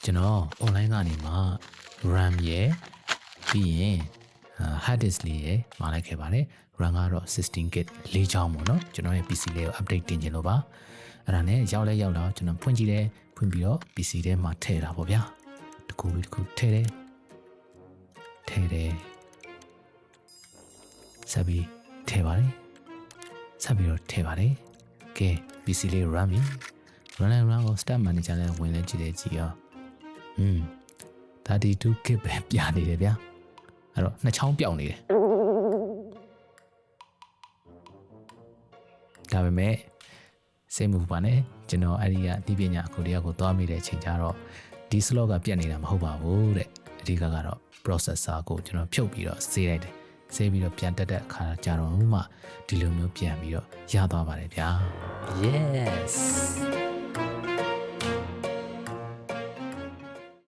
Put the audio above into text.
ကျွန်တော် online ကနေမှ RAM ရဲ့ပြီးရင် hard disk လေးရဲ့မှာလိုက်ခဲ့ပါတယ် RAM ကတော့ 16GB ၄ချောင်းပေါ့နော်ကျွန်တော်ရဲ့ PC လေးကို update တင်ချင်လို့ပါအဲ့ဒါနဲ့ရောက်တော့ကျွန်တော်ဖွင့်ကြည့်တယ်ဖွင့်ပြီးတော့ PC ထဲမှာထည့်တာပေါ့ဗျာတခုထည့်တယ်ဆက်ပြီးထည့်ပါတယ်ဆက်ပြီးတော့ထည့်ပါတယ်ကဲ PC လေး run ပြီ run ကို start manager နဲ့ဝင်လဲကြည့်တယ်ကြည့်ရော32GB ပဲပြနေတယ်ဗျာအဲ့တော့နှစ်ချောင်းပြောင်းနေတယ်ဒါပေမဲ့စိတ်မပူပါနဲ့ကျွန်တော်အဲ့ဒီကဒီပညာအခုတည်းကိုသွားမိတဲ့အချိန်ကျတော့ဒီ slot ကပြတ်နေတာမဟုတ်ပါဘူးတဲ့အဓိကတော့ processor ကိုကျွန်တော်ဖြုတ်ပြီးတော့စေးလိုက်တယ်စေးပြီးတော့ပြန်တက်တဲ့အခါကျတော့မှဒီလိုမျိုးပြန်ပြီးတော့ရသွားပါတယ်ဗျာ Yes